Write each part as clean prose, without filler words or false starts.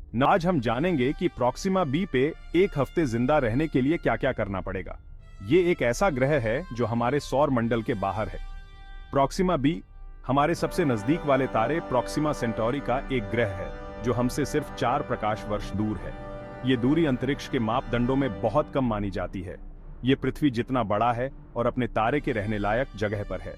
आज हम जानेंगे कि प्रॉक्सिमा बी पे एक हफ्ते जिंदा रहने के लिए क्या क्या करना पड़ेगा। ये एक ऐसा ग्रह है जो हमारे सौर मंडल के बाहर है। प्रॉक्सिमा बी हमारे सबसे नजदीक वाले तारे प्रॉक्सिमा सेंटोरी का एक ग्रह है जो हमसे सिर्फ 4 प्रकाश वर्ष दूर है। ये दूरी अंतरिक्ष के मापदंडों में बहुत कम मानी जाती है। ये पृथ्वी जितना बड़ा है और अपने तारे के रहने लायक जगह पर है।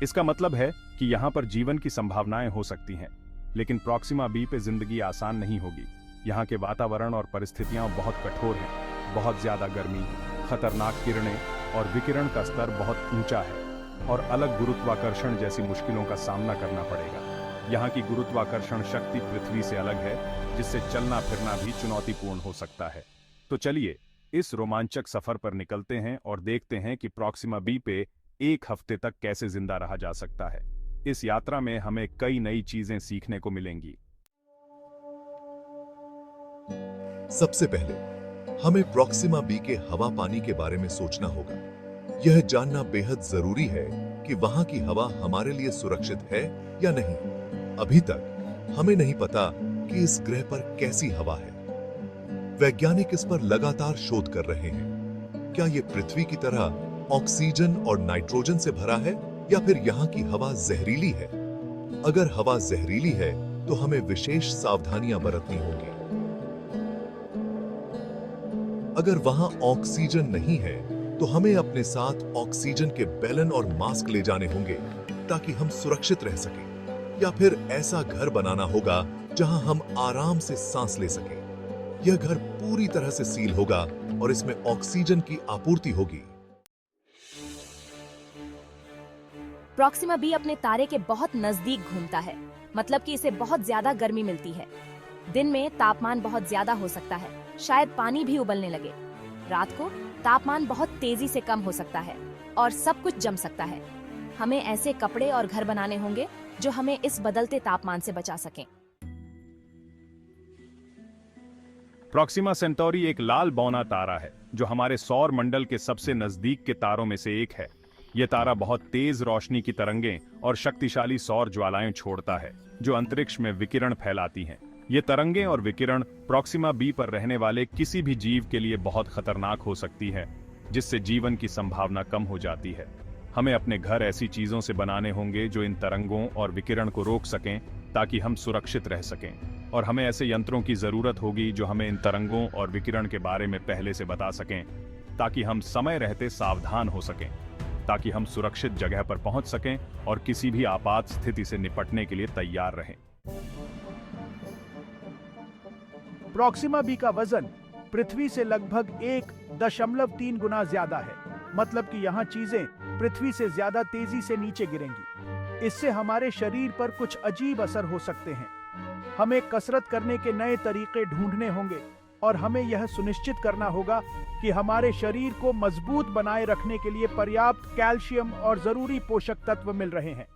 इसका मतलब है कि यहाँ पर जीवन की संभावनाएं हो सकती हैं, लेकिन प्रॉक्सिमा बी पे जिंदगी आसान नहीं होगी। यहाँ के वातावरण और परिस्थितियां बहुत कठोर हैं। बहुत ज्यादा गर्मी, खतरनाक किरणें और विकिरण का स्तर बहुत ऊंचा है और अलग गुरुत्वाकर्षण जैसी मुश्किलों का सामना करना पड़ेगा। यहाँ की गुरुत्वाकर्षण शक्ति पृथ्वी से अलग है, जिससे चलना फिरना भी चुनौतीपूर्ण हो सकता है। तो चलिए इस रोमांचक सफर पर निकलते हैं और देखते हैं कि प्रॉक्सिमा बी पे एक हफ्ते तक कैसे जिंदा रहा जा सकता है। इस यात्रा में हमें कई नई चीजें सीखने को मिलेंगी। सबसे पहले हमें प्रॉक्सिमा बी के हवा पानी के बारे में सोचना होगा। यह जानना बेहद जरूरी है कि वहां की हवा हमारे लिए सुरक्षित है या नहीं। अभी तक हमें नहीं पता कि इस ग्रह पर कैसी हवा है। वैज्ञानिक इस पर लगातार शोध कर रहे हैं। क्या यह पृथ्वी की तरह ऑक्सीजन और नाइट्रोजन से भरा है या फिर यहाँ की हवा जहरीली है? अगर हवा जहरीली है तो हमें विशेष सावधानियां बरतनी होंगी। अगर वहां ऑक्सीजन नहीं है तो हमें अपने साथ ऑक्सीजन के बैलन और मास्क ले जाने होंगे ताकि हम सुरक्षित रह सकें। या फिर ऐसा घर बनाना होगा जहां हम आराम से सांस ले सकें। यह घर पूरी तरह से सील होगा और इसमें ऑक्सीजन की आपूर्ति होगी। प्रॉक्सिमा बी अपने तारे के बहुत नजदीक घूमता है, मतलब कि इसे बहुत ज्यादा गर्मी मिलती है। दिन में तापमान बहुत ज्यादा हो सकता है, शायद पानी भी उबलने लगे। रात को तापमान बहुत तेजी से कम हो सकता है और सब कुछ जम सकता है। हमें ऐसे कपड़े और घर बनाने होंगे जो हमें इस बदलते तापमान से बचा सकें। प्रॉक्सिमा सेंटोरी एक लाल बौना तारा है जो हमारे सौर मंडल के सबसे नजदीक के तारों में से एक है। यह तारा बहुत तेज रोशनी की तरंगें और शक्तिशाली सौर ज्वालाएं छोड़ता है जो अंतरिक्ष में विकिरण फैलाती हैं। ये तरंगें और विकिरण प्रॉक्सिमा बी पर रहने वाले किसी भी जीव के लिए बहुत खतरनाक हो सकती है, जिससे जीवन की संभावना कम हो जाती है। हमें अपने घर ऐसी चीजों से बनाने होंगे जो इन तरंगों और विकिरण को रोक सकें ताकि हम सुरक्षित रह सकें। और हमें ऐसे यंत्रों की जरूरत होगी जो हमें इन तरंगों और विकिरण के बारे में पहले से बता सकें, ताकि हम समय रहते सावधान हो सकें, ताकि हम सुरक्षित जगह पर पहुंच सकें और किसी भी आपात स्थिति से निपटने के लिए तैयार रहें। प्रॉक्सिमा बी का वजन पृथ्वी से लगभग 1.3 गुना ज्यादा है, मतलब कि यहाँ चीजें पृथ्वी से ज्यादा तेजी से नीचे गिरेंगी। इससे हमारे शरीर पर कुछ अजीब असर हो सकते हैं। हमें कसरत करने के नए तरीके ढूंढने होंगे और हमें यह सुनिश्चित करना होगा कि हमारे शरीर को मजबूत बनाए रखने के लिए पर्याप्त कैल्शियम और जरूरी पोषक तत्व मिल रहे हैं।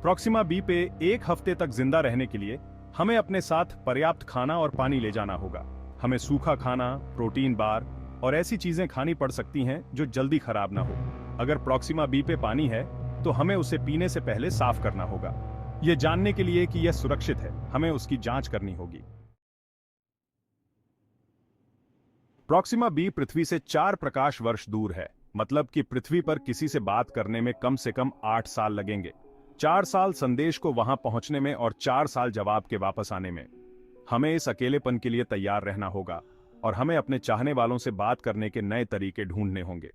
प्रॉक्सिमा बी पे एक हफ्ते तक जिंदा रहने के लिए हमें अपने साथ पर्याप्त खाना और पानी ले जाना होगा। हमें सूखा खाना, प्रोटीन बार और ऐसी चीजें खानी पड़ सकती हैं जो जल्दी खराब ना हो। अगर प्रॉक्सिमा बी पे पानी है तो हमें उसे पीने से पहले साफ करना होगा। यह जानने के लिए कि यह सुरक्षित है, हमें उसकी जांच करनी होगी। प्रॉक्सिमा बी पृथ्वी से 4 प्रकाश वर्ष दूर है, मतलब कि पृथ्वी पर किसी से बात करने में कम से कम 8 साल लगेंगे। 4 साल संदेश को वहां पहुंचने में और 4 साल जवाब के वापस आने में। हमें इस अकेलेपन के लिए तैयार रहना होगा और हमें अपने चाहने वालों से बात करने के नए तरीके ढूंढने होंगे।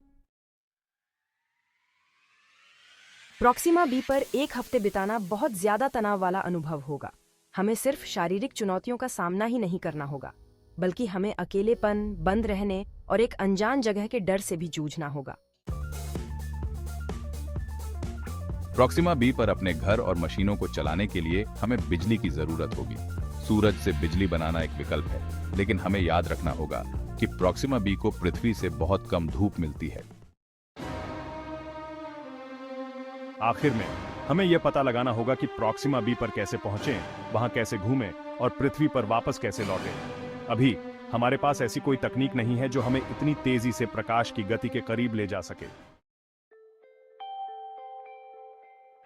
प्रॉक्सिमा बी पर एक हफ्ते बिताना बहुत ज्यादा तनाव वाला अनुभव होगा। हमें सिर्फ शारीरिक चुनौतियों का सामना ही नहीं करना होगा, बल्कि हमें अकेलेपन, बंद रहने और एक अनजान जगह के डर से भी जूझना होगा। प्रॉक्सिमा बी पर अपने घर और मशीनों को चलाने के लिए हमें बिजली की जरूरत होगी। सूरज से बिजली बनाना एक विकल्प है, लेकिन हमें याद रखना होगा कि प्रॉक्सिमा बी को पृथ्वी से बहुत कम धूप मिलती है। आखिर में हमें यह पता लगाना होगा कि प्रॉक्सिमा बी पर कैसे पहुंचें, वहां कैसे घूमें और पृथ्वी पर वापस कैसे लौटें। अभी हमारे पास ऐसी कोई तकनीक नहीं है जो हमें इतनी तेजी से प्रकाश की गति के करीब ले जा सके।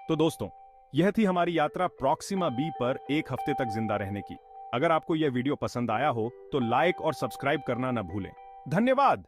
तो दोस्तों, यह थी हमारी यात्रा प्रॉक्सिमा बी पर एक हफ्ते तक जिंदा रहने की। अगर आपको यह वीडियो पसंद आया हो तो लाइक और सब्सक्राइब करना न भूलें। धन्यवाद।